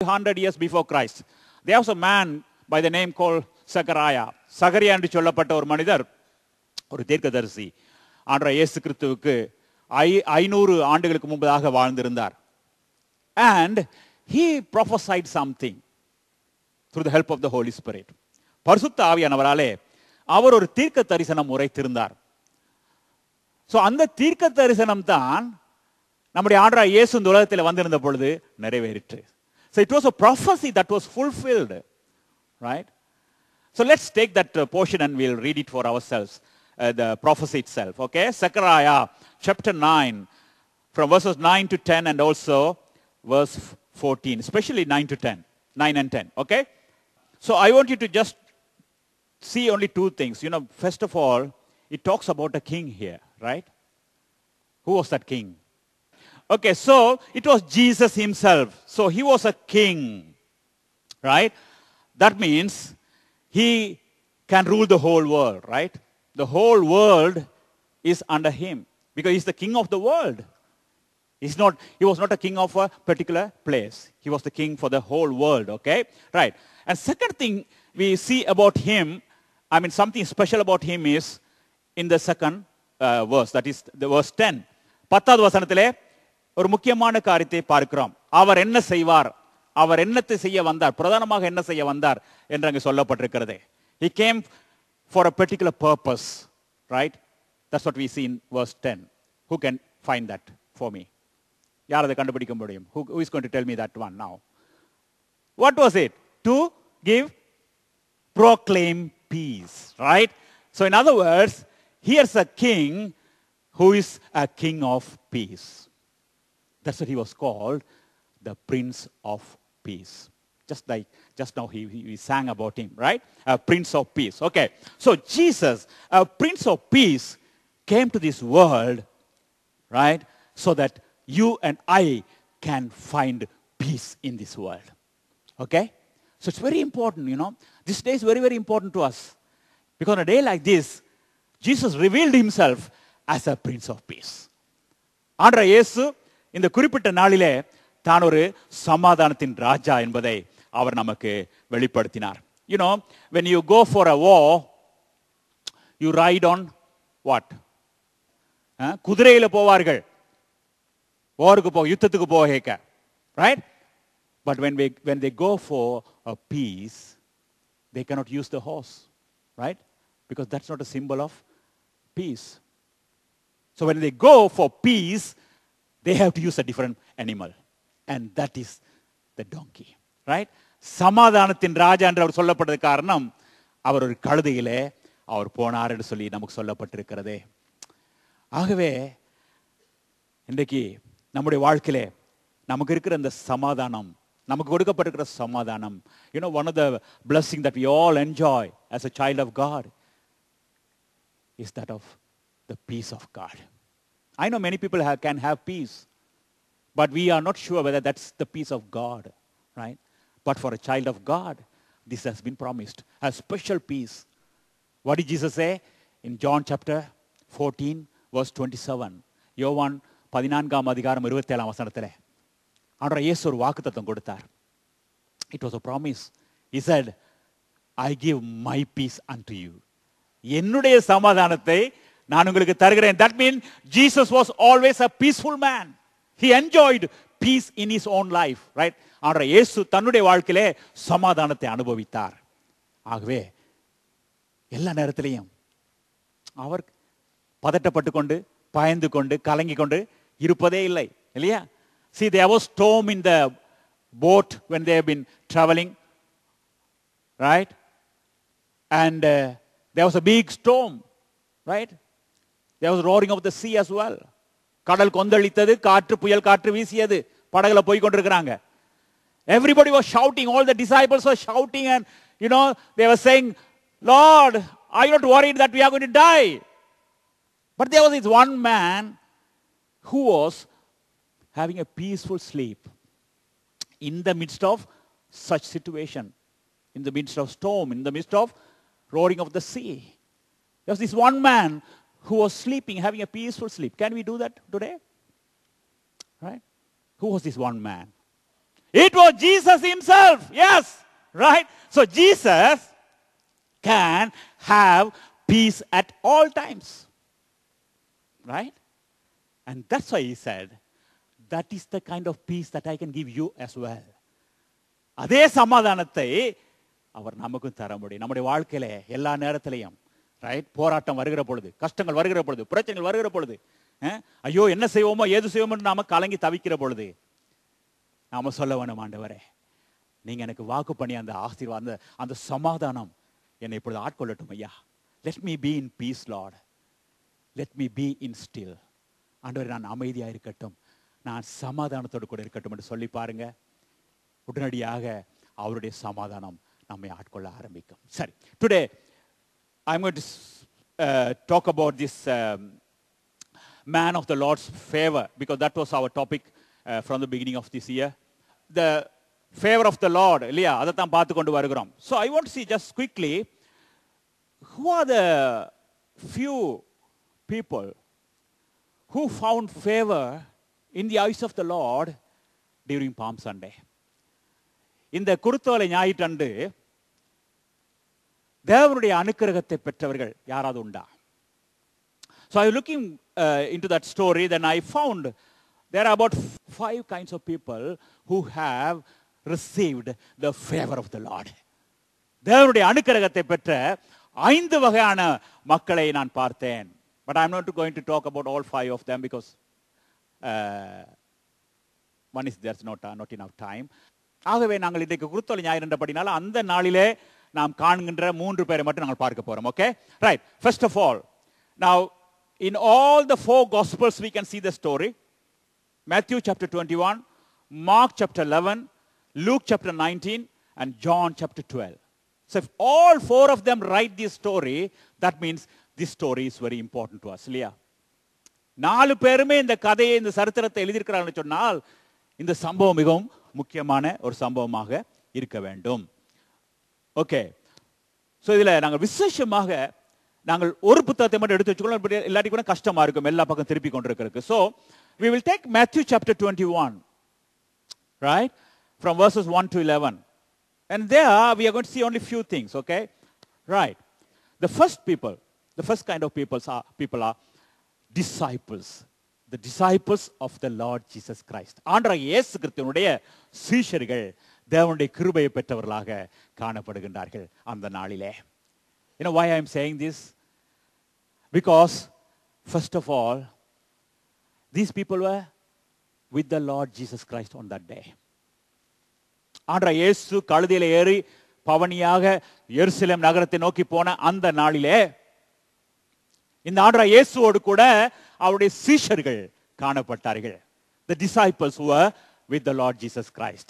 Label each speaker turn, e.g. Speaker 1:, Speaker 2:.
Speaker 1: 100 years before Christ. There was a man by the name called Zechariah. சகரியா என்று சொல்லப்பட்ட ஒரு மனிதர், ஒரு தீர்க்கதரிசி, ஆண்டவர் இயேசு கிறிஸ்துவுக்கு 500 ஆண்டுகளுக்கு முன்பதாக வாழ்ந்திருந்தார். And he prophesied something through the help of the Holy Spirit. பரிசுத்த ஆவியானவராலே அவர் ஒரு தீர்க்க தரிசனம் உரைத்திருந்தார். ஸோ அந்த தீர்க்க தரிசனம் தான் நம்முடைய ஆண்டவர் இயேசு இந்த உலகத்தில் வந்திருந்த பொழுது நிறைவேறிற்று. So it was a prophecy that was fulfilled, right? So let's take that portion and we'll read it for ourselves, the prophecy itself, okay? Zechariah chapter 9, from verses 9 to 10 and also verse 14, especially 9 to 10, 9 and 10, okay? So I want you to just see only two things. You know, first of all, it talks about a king here, right? Who was that king? Okay, so it was Jesus himself. So he was a king, right? That means he can rule the whole world, right? The whole world is under him because he's the king of the world. He was not a king of a particular place. He was the king for the whole world, okay? Right. And second thing we see about him, I mean something special about him is in the second verse, that is the verse 10. 10வது வசனத்திலே ஒரு முக்கியமான காரியத்தை பார்க்கிறோம். அவர் என்ன செய்வார், அவர் என்னத்தை செய்ய வந்தார், பிரதானமாக என்ன செய்ய வந்தார் என்று அங்கு சொல்லப்பட்டிருக்கிறது. He came for a particular purpose, right? That's what we see in verse 10. Who can find that for me? யார் அதை கண்டுபிடிக்க முடியும்? Who is going to tell me that one now? What was it? To proclaim peace, right? So in other words, here's a king who is a king of peace. That's what he was called, the Prince of Peace. Just like just now we sang about him, right? A Prince of Peace. Okay. So Jesus, a Prince of Peace, came to this world, right? So that you and I can find peace in this world. Okay? So it's very important, you know. This day is very, very important to us. Because on a day like this, Jesus revealed himself as a Prince of Peace. ஆண்டவர் இயேசு இந்த குறிப்பிட்ட நாளிலே தான் ஒரு சமாதானத்தின் ராஜா என்பதை அவர் நமக்கு வெளிப்படுத்தினார். You know, when you go for a war, you ride on what? குதிரையில போவார்கள். வாருக்கு போக, யுத்தத்துக்கு போக, right? But when they go for a peace, they cannot use the horse, right? Because that's not a symbol of peace. So when they go for peace, they have to use a different animal. And that is the donkey, right? சமாதானத்தின் ராஜா என்று அவர் சொல்லப்பட்டது காரணம் அவர் ஒரு கழுதையிலே அவர் போனார் என்று சொல்லி நமக்கு சொல்லப்பட்டிருக்கிறதே. ஆகவே இன்றைக்கு நம்முடைய வாழ்க்கையிலே நமக்கு இருக்கிற இந்த சமாதானம், நமக்கு கொடுக்கப்பட்டிருக்கிற சமாதானம், you know, one of the blessings that we all enjoy as a child of God is that of the peace of God. I know many people can have peace, but we are not sure whether that's the peace of God, right? But for a child of God, this has been promised, a special peace. What did Jesus say in John chapter 14, verse 27? யோவான் 14ஆம் அதிகாரம் 27ஆம் வசனத்திலே ஆண்டவர் இயேசு ஒரு வாக்குத்தத்தம் கொடுத்தார். It was a promise. He said, I give my peace unto you. என்னுடைய சமாதானத்தை நான் உங்களுக்கு தருகிறேன். That means Jesus was always a peaceful man. He enjoyed peace in his own life, right? ஆண்டவர் இயேசு தன்னுடைய வாழ்க்கையிலே சமாதானத்தை அனுபவித்தார். ஆகவே எல்லா நேரத்திலையும் அவர் பதட்டப்பட்டு கொண்டு, பயந்து கொண்டு, கலங்கி கொண்டு இருப்பதே இல்லை, இல்லையா? See, there was storm in the boat when they have been traveling, right? And there was a big storm, right? There was roaring of the sea as well. கடல் கொந்தளித்தது, காற்று, புயல் காற்று வீசியது, படகுல போய் கொண்டிருக்கிறாங்க. Everybody was shouting, all the disciples were shouting, and you know, they were saying, Lord, are you not worried that we are going to die? But there was this one man who was having a peaceful sleep in the midst of such situation, in the midst of storm, in the midst of roaring of the sea. There was this one man who was sleeping, having a peaceful sleep. Can we do that today? Right? Who was this one man? It was Jesus himself. Yes. Right? So Jesus can have peace at all times. Right? And that's why he said, that is the kind of peace that I can give you as well. அதே சமாதானத்தை அவர் நமக்கும் தர முடியும். நம்முடைய வாழ்க்கையில எல்லா நேரத்திலையும், right, போராட்டம் வருகிற பொழுது, கஷ்டங்கள் வருகிற பொழுது, பிரச்சனைகள் வருகிற பொழுது, ஐயோ என்ன செய்வோமோ ஏது செய்வோமோ நாம கலங்கி தவிக்கிற பொழுது நாம சொல்ல வேணும், ஆண்டவரே நீங்க எனக்கு வாக்கு பண்ணி அந்த ஆசீர்வாதம், அந்த சமாதானம் என்னை இப்பொழுது ஆட்கொள்ளட்டும் ஐயா. Let me be in peace Lord, let me be in still. ஆண்டவரே நான் அமைதியாக இருக்கட்டும், நான் சமாதானத்தோடு கூட இருக்கட்டும் என்று சொல்லி பாருங்க. உடனடியாக அவருடைய சமாதானம் நம்மை ஆட்கொள்ள ஆரம்பிக்கும். சரி, today I am going to talk about this man of the Lord's favor, because that was our topic from the beginning of this year. The favor of the Lord, இல்லையா, அதை தான் பார்த்து கொண்டு வருகிறோம். So I want to see just quickly, who are the few people who found favor in the eyes of the Lord during Palm Sunday. இந்த குருத்தோலை ஞாயிற்றன்று தேவனுடைய அனுக்கிரகத்தை பெற்றவர்கள் யாராவது உண்டா? So I was looking into that story, then I found there are about 5 kinds of people who have received the favor of the Lord. தேவனுடைய அனுக்கிரகத்தை பெற்ற 5 வகையான மக்களை நான் பார்த்தேன். But I am not going to talk about all 5 of them because one is there's not enough time. ஆகவே நாங்கள் இன்றைக்கு குருத்தோலை ஞாயிறு என்றபடினால அந்த நாளிலே நாம் காண்கின்ற 3 பேரை மட்டும் நாங்கள் பார்க்க போறோம். Okay, right. First of all, now in all the 4 gospels we can see the story. Matthew chapter 21, Mark chapter 11, Luke chapter 19 and John chapter 12. So if all 4 of them write this story, that means this story is very important to us, இல்லையா? 4 பேருமே இந்த கதையை, இந்த சரித்திரத்தை எழுதியிருக்கிறார்கள் சொன்னால் இந்த சம்பவம் மிகவும் முக்கியமான ஒரு சம்பவமாக இருக்க வேண்டும். ஓகே, ஸோ இதில் நாங்கள் விசேஷமாக நாங்கள் ஒரு புத்தகத்தை மட்டும் எடுத்து வச்சுக்கணும், இல்லாட்டி கூட கஷ்டமா இருக்கும் எல்லா பக்கம் திருப்பி கொண்டிருக்கிறதுக்கு. So we will take Matthew chapter 21, right, from verses 1 to 11, and there we are going to see only few things. Okay, right. The first kind of people are disciples. The disciples of the Lord Jesus Christ. ஆண்டவர் இயேசு கிறிஸ்துவினுடைய சீஷர்கள் தேவனுடைய கிருபையை பெற்றவர்களாக காணப்படுகின்றார்கள் அந்த நாளிலே. You know why I am saying this? Because first of all, these people were with the Lord Jesus Christ on that day. ஆண்டவர் இயேசு கழுதையில ஏறி பவனியாக எருசலேம் நகரத்தை நோக்கி போன அந்த நாளிலே இந்த ஆண்டவர் இயேசுவோடு கூட அவருடைய சீஷர்கள் காணப்பட்டார்கள். The disciples were with the Lord Jesus Christ.